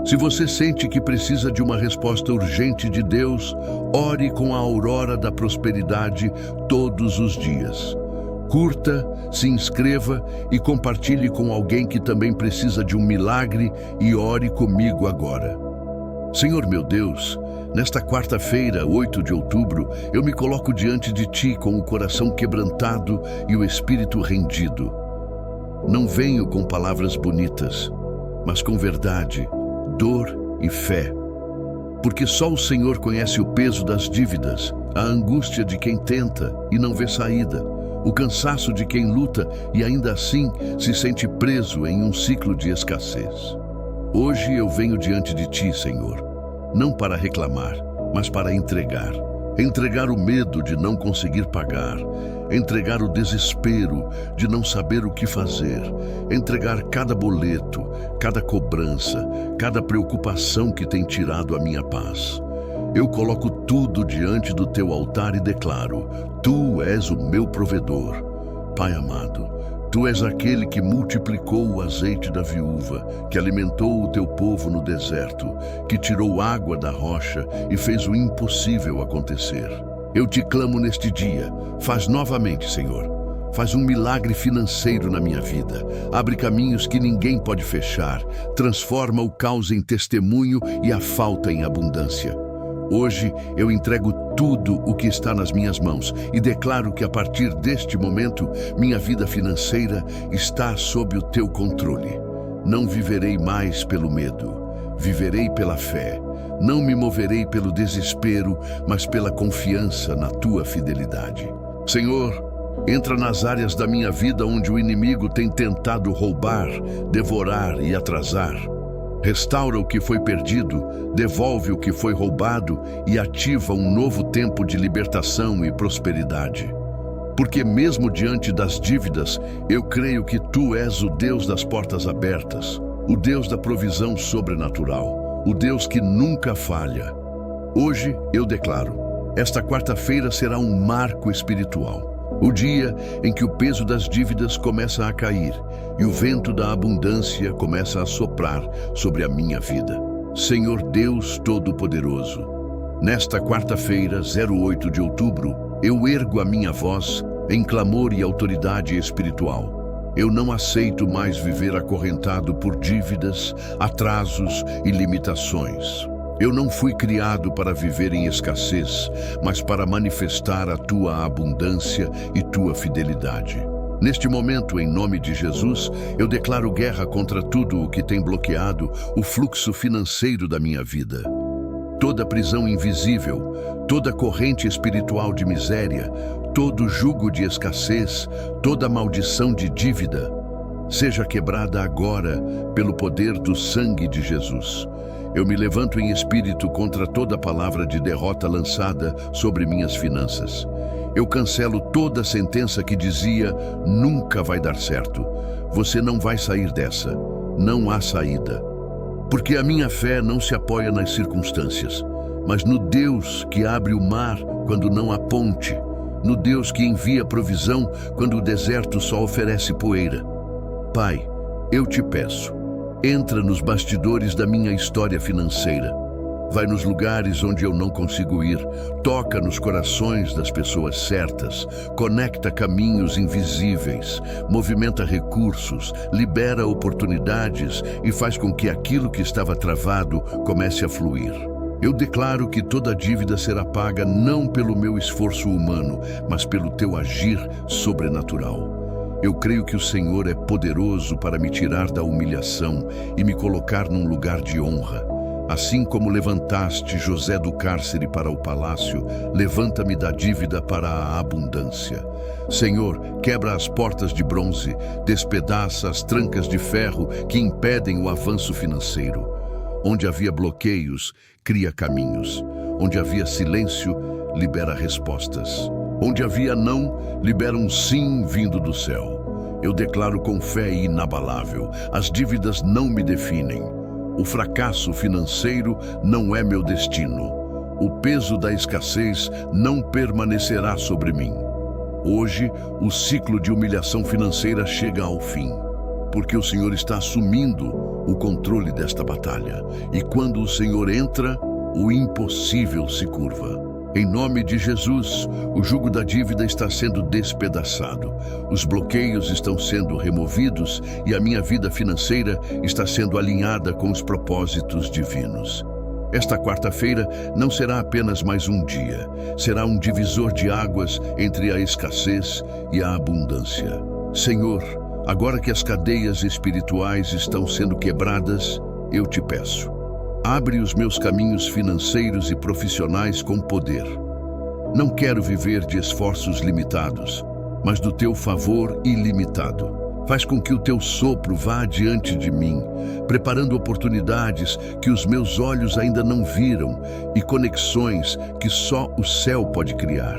Se você sente que precisa de uma resposta urgente de Deus, ore com a aurora da prosperidade todos os dias. Curta, se inscreva e compartilhe com alguém que também precisa de um milagre e ore comigo agora. Senhor meu Deus, nesta quarta-feira, 8 de outubro, eu me coloco diante de Ti com o coração quebrantado e o espírito rendido. Não venho com palavras bonitas, mas com verdade, dor e fé. Porque só o Senhor conhece o peso das dívidas, a angústia de quem tenta e não vê saída, o cansaço de quem luta e ainda assim se sente preso em um ciclo de escassez. Hoje eu venho diante de Ti, Senhor, não para reclamar, mas para entregar. Entregar o medo de não conseguir pagar, entregar o desespero de não saber o que fazer, entregar cada boleto, cada cobrança, cada preocupação que tem tirado a minha paz. Eu coloco tudo diante do Teu altar e declaro: Tu és o meu provedor. Pai amado, Tu és aquele que multiplicou o azeite da viúva, que alimentou o Teu povo no deserto, que tirou água da rocha e fez o impossível acontecer. Eu te clamo neste dia, faz novamente, Senhor. Faz um milagre financeiro na minha vida. Abre caminhos que ninguém pode fechar. Transforma o caos em testemunho e a falta em abundância. Hoje eu entrego tudo o que está nas minhas mãos e declaro que a partir deste momento minha vida financeira está sob o Teu controle. Não viverei mais pelo medo, viverei pela fé. Não me moverei pelo desespero, mas pela confiança na Tua fidelidade. Senhor, entra nas áreas da minha vida onde o inimigo tem tentado roubar, devorar e atrasar. Restaura o que foi perdido, devolve o que foi roubado e ativa um novo tempo de libertação e prosperidade. Porque mesmo diante das dívidas, eu creio que Tu és o Deus das portas abertas, o Deus da provisão sobrenatural, o Deus que nunca falha. Hoje eu declaro, esta quarta-feira será um marco espiritual. O dia em que o peso das dívidas começa a cair e o vento da abundância começa a soprar sobre a minha vida. Senhor Deus Todo-Poderoso, nesta quarta-feira, 08 de outubro, eu ergo a minha voz em clamor e autoridade espiritual. Eu não aceito mais viver acorrentado por dívidas, atrasos e limitações. Eu não fui criado para viver em escassez, mas para manifestar a Tua abundância e Tua fidelidade. Neste momento, em nome de Jesus, eu declaro guerra contra tudo o que tem bloqueado o fluxo financeiro da minha vida. Toda prisão invisível, toda corrente espiritual de miséria, todo jugo de escassez, toda maldição de dívida, seja quebrada agora pelo poder do sangue de Jesus. Eu me levanto em espírito contra toda palavra de derrota lançada sobre minhas finanças. Eu cancelo toda sentença que dizia: nunca vai dar certo. Você não vai sair dessa. Não há saída. Porque a minha fé não se apoia nas circunstâncias, mas no Deus que abre o mar quando não há ponte, no Deus que envia provisão quando o deserto só oferece poeira. Pai, eu te peço, entra nos bastidores da minha história financeira. Vai nos lugares onde eu não consigo ir. Toca nos corações das pessoas certas. Conecta caminhos invisíveis. Movimenta recursos. Libera oportunidades e faz com que aquilo que estava travado comece a fluir. Eu declaro que toda dívida será paga não pelo meu esforço humano, mas pelo Teu agir sobrenatural. Eu creio que o Senhor é poderoso para me tirar da humilhação e me colocar num lugar de honra. Assim como levantaste José do cárcere para o palácio, levanta-me da dívida para a abundância. Senhor, quebra as portas de bronze, despedaça as trancas de ferro que impedem o avanço financeiro. Onde havia bloqueios, cria caminhos. Onde havia silêncio, libera respostas. Onde havia não, libera um sim vindo do céu. Eu declaro com fé inabalável: as dívidas não me definem. O fracasso financeiro não é meu destino. O peso da escassez não permanecerá sobre mim. Hoje, o ciclo de humilhação financeira chega ao fim, porque o Senhor está assumindo o controle desta batalha. E quando o Senhor entra, o impossível se curva. Em nome de Jesus, o jugo da dívida está sendo despedaçado, os bloqueios estão sendo removidos e a minha vida financeira está sendo alinhada com os propósitos divinos. Esta quarta-feira não será apenas mais um dia, será um divisor de águas entre a escassez e a abundância. Senhor, agora que as cadeias espirituais estão sendo quebradas, eu te peço. Abre os meus caminhos financeiros e profissionais com poder. Não quero viver de esforços limitados, mas do teu favor ilimitado. Faz com que o teu sopro vá adiante de mim, preparando oportunidades que os meus olhos ainda não viram e conexões que só o céu pode criar.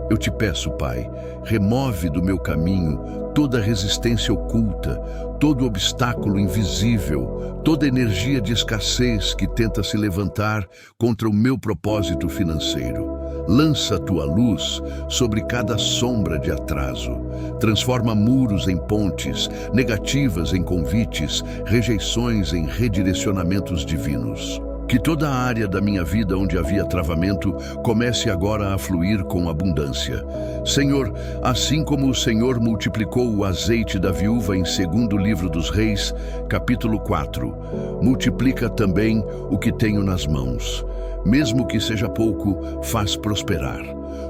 Eu te peço, Pai, remove do meu caminho toda resistência oculta, todo obstáculo invisível, toda energia de escassez que tenta se levantar contra o meu propósito financeiro. Lança a tua luz sobre cada sombra de atraso. Transforma muros em pontes, negativas em convites, rejeições em redirecionamentos divinos. Que toda a área da minha vida onde havia travamento comece agora a fluir com abundância. Senhor, assim como o Senhor multiplicou o azeite da viúva em 2º livro dos Reis, capítulo 4, multiplica também o que tenho nas mãos. Mesmo que seja pouco, faz prosperar.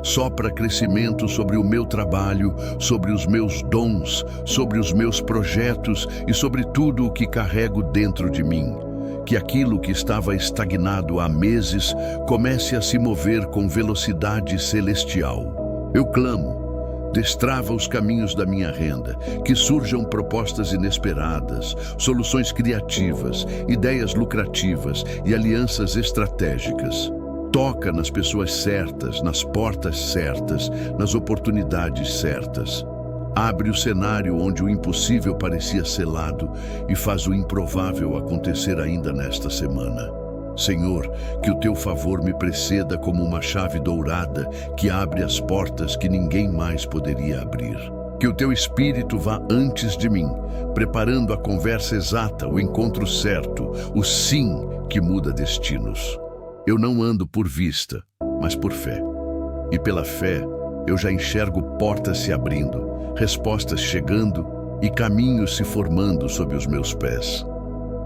Sopra crescimento sobre o meu trabalho, sobre os meus dons, sobre os meus projetos e sobre tudo o que carrego dentro de mim. Que aquilo que estava estagnado há meses comece a se mover com velocidade celestial. Eu clamo, destrava os caminhos da minha renda, que surjam propostas inesperadas, soluções criativas, ideias lucrativas e alianças estratégicas. Toca nas pessoas certas, nas portas certas, nas oportunidades certas. Abre o cenário onde o impossível parecia selado e faz o improvável acontecer ainda nesta semana. Senhor, que o teu favor me preceda como uma chave dourada que abre as portas que ninguém mais poderia abrir. Que o teu Espírito vá antes de mim, preparando a conversa exata, o encontro certo, o sim que muda destinos. Eu não ando por vista, mas por fé. E pela fé, eu já enxergo portas se abrindo, respostas chegando e caminhos se formando sob os meus pés.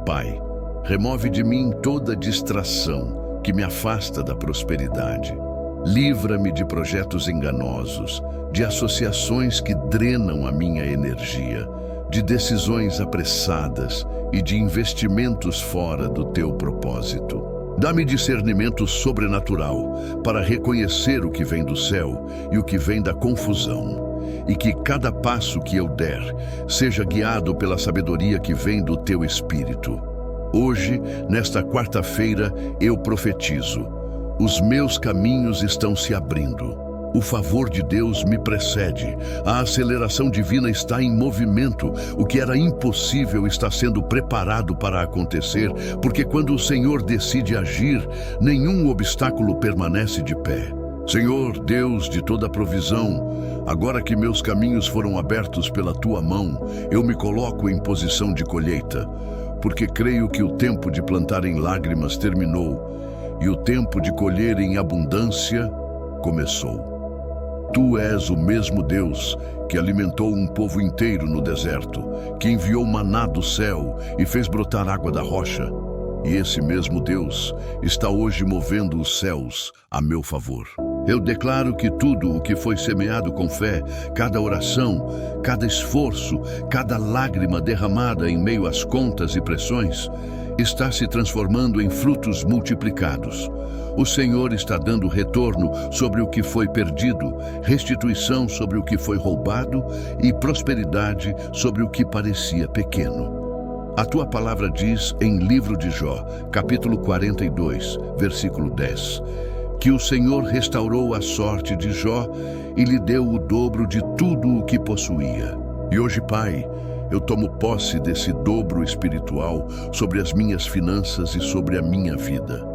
Pai, remove de mim toda distração que me afasta da prosperidade. Livra-me de projetos enganosos, de associações que drenam a minha energia, de decisões apressadas e de investimentos fora do teu propósito. Dá-me discernimento sobrenatural para reconhecer o que vem do céu e o que vem da confusão. E que cada passo que eu der seja guiado pela sabedoria que vem do teu Espírito. Hoje, nesta quarta-feira, eu profetizo: os meus caminhos estão se abrindo. O favor de Deus me precede. A aceleração divina está em movimento. O que era impossível está sendo preparado para acontecer, porque quando o Senhor decide agir, nenhum obstáculo permanece de pé. Senhor, Deus de toda provisão, agora que meus caminhos foram abertos pela tua mão, eu me coloco em posição de colheita, porque creio que o tempo de plantar em lágrimas terminou e o tempo de colher em abundância começou. Tu és o mesmo Deus que alimentou um povo inteiro no deserto, que enviou maná do céu e fez brotar água da rocha. E esse mesmo Deus está hoje movendo os céus a meu favor. Eu declaro que tudo o que foi semeado com fé, cada oração, cada esforço, cada lágrima derramada em meio às contas e pressões, está se transformando em frutos multiplicados. O Senhor está dando retorno sobre o que foi perdido, restituição sobre o que foi roubado e prosperidade sobre o que parecia pequeno. A tua palavra diz em livro de Jó, capítulo 42, versículo 10, que o Senhor restaurou a sorte de Jó e lhe deu o dobro de tudo o que possuía. E hoje, Pai, eu tomo posse desse dobro espiritual sobre as minhas finanças e sobre a minha vida.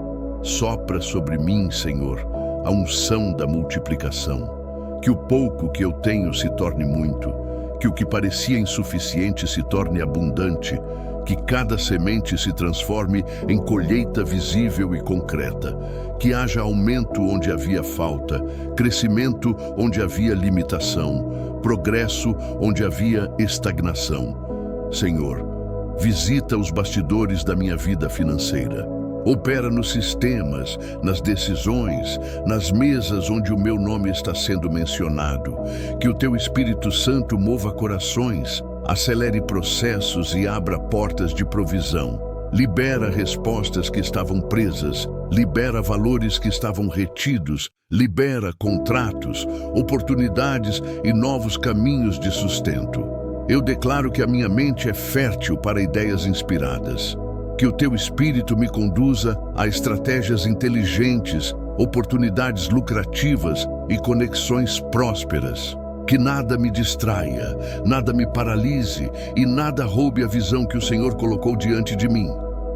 Sopra sobre mim, Senhor, a unção da multiplicação. Que o pouco que eu tenho se torne muito, que o que parecia insuficiente se torne abundante, Que cada semente se transforme em colheita visível e concreta. Que haja aumento onde havia falta, crescimento onde havia limitação, progresso onde havia estagnação. Senhor, visita os bastidores da minha vida financeira. Opera nos sistemas, nas decisões, nas mesas onde o meu nome está sendo mencionado. Que o teu Espírito Santo mova corações, acelere processos e abra portas de provisão. Libera respostas que estavam presas, libera valores que estavam retidos, libera contratos, oportunidades e novos caminhos de sustento. Eu declaro que a minha mente é fértil para ideias inspiradas. Que o teu Espírito me conduza a estratégias inteligentes, oportunidades lucrativas e conexões prósperas. Que nada me distraia, nada me paralise e nada roube a visão que o Senhor colocou diante de mim.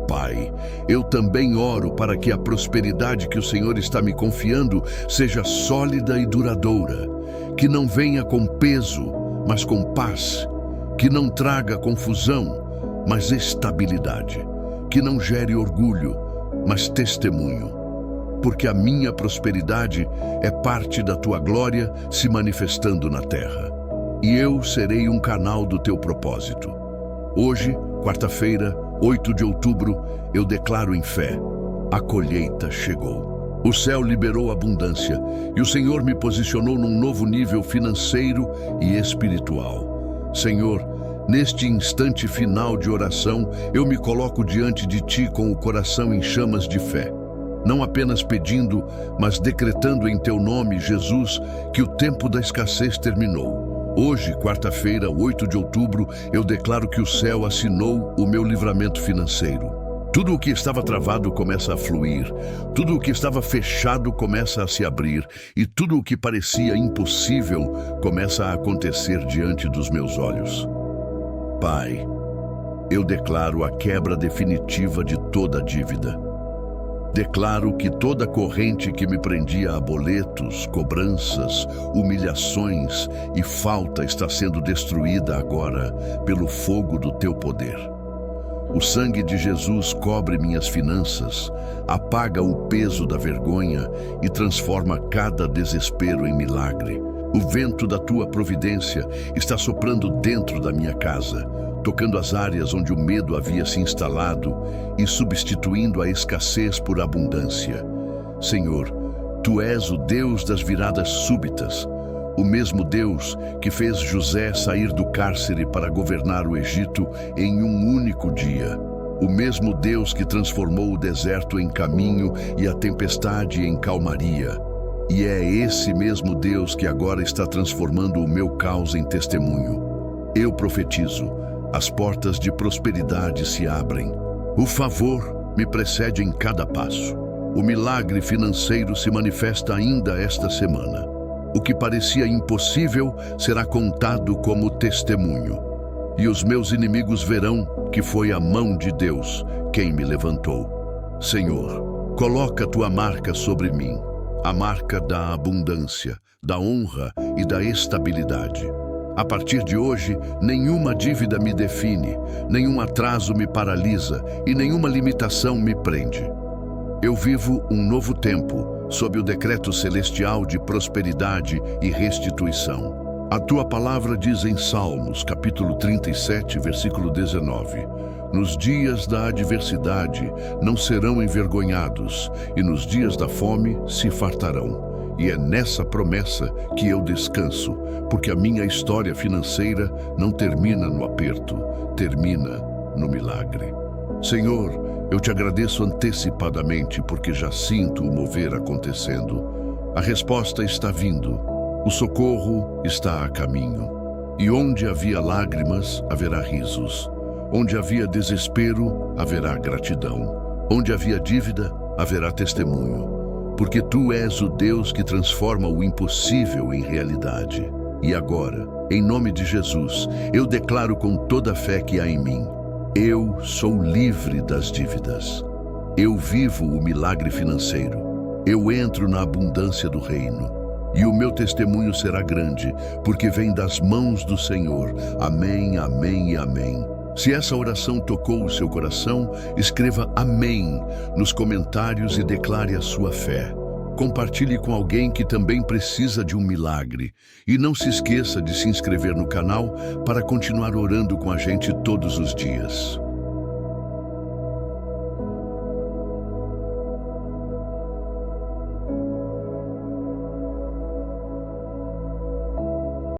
Pai, eu também oro para que a prosperidade que o Senhor está me confiando seja sólida e duradoura. Que não venha com peso, mas com paz. Que não traga confusão, mas estabilidade. Que não gere orgulho, mas testemunho. Porque a minha prosperidade é parte da tua glória se manifestando na terra. E eu serei um canal do teu propósito. Hoje, quarta-feira, 8 de outubro, eu declaro em fé: a colheita chegou. O céu liberou abundância e o Senhor me posicionou num novo nível financeiro e espiritual. Senhor, neste instante final de oração, eu me coloco diante de Ti com o coração em chamas de fé. Não apenas pedindo, mas decretando em Teu nome, Jesus, que o tempo da escassez terminou. Hoje, quarta-feira, 8 de outubro, eu declaro que o céu assinou o meu livramento financeiro. Tudo o que estava travado começa a fluir, tudo o que estava fechado começa a se abrir e tudo o que parecia impossível começa a acontecer diante dos meus olhos. Pai, eu declaro a quebra definitiva de toda a dívida. Declaro que toda corrente que me prendia a boletos, cobranças, humilhações e falta está sendo destruída agora pelo fogo do teu poder. O sangue de Jesus cobre minhas finanças, apaga o peso da vergonha e transforma cada desespero em milagre. O vento da tua providência está soprando dentro da minha casa, tocando as áreas onde o medo havia se instalado e substituindo a escassez por abundância. Senhor, Tu és o Deus das viradas súbitas, o mesmo Deus que fez José sair do cárcere para governar o Egito em um único dia. O mesmo Deus que transformou o deserto em caminho e a tempestade em calmaria. E é esse mesmo Deus que agora está transformando o meu caos em testemunho. Eu profetizo: as portas de prosperidade se abrem. O favor me precede em cada passo. O milagre financeiro se manifesta ainda esta semana. O que parecia impossível será contado como testemunho. E os meus inimigos verão que foi a mão de Deus quem me levantou. Senhor, coloca Tua marca sobre mim, a marca da abundância, da honra e da estabilidade. A partir de hoje, nenhuma dívida me define, nenhum atraso me paralisa e nenhuma limitação me prende. Eu vivo um novo tempo, sob o decreto celestial de prosperidade e restituição. A Tua palavra diz em Salmos, capítulo 37, versículo 19: nos dias da adversidade não serão envergonhados, e nos dias da fome se fartarão. E é nessa promessa que eu descanso, porque a minha história financeira não termina no aperto, termina no milagre. Senhor, eu Te agradeço antecipadamente porque já sinto o mover acontecendo. A resposta está vindo, o socorro está a caminho. E onde havia lágrimas, haverá risos. Onde havia desespero, haverá gratidão. Onde havia dívida, haverá testemunho. Porque Tu és o Deus que transforma o impossível em realidade. E agora, em nome de Jesus, eu declaro com toda a fé que há em mim: eu sou livre das dívidas. Eu vivo o milagre financeiro. Eu entro na abundância do reino. E o meu testemunho será grande, porque vem das mãos do Senhor. Amém, amém e amém. Se essa oração tocou o seu coração, escreva Amém nos comentários e declare a sua fé. Compartilhe com alguém que também precisa de um milagre. E não se esqueça de se inscrever no canal para continuar orando com a gente todos os dias.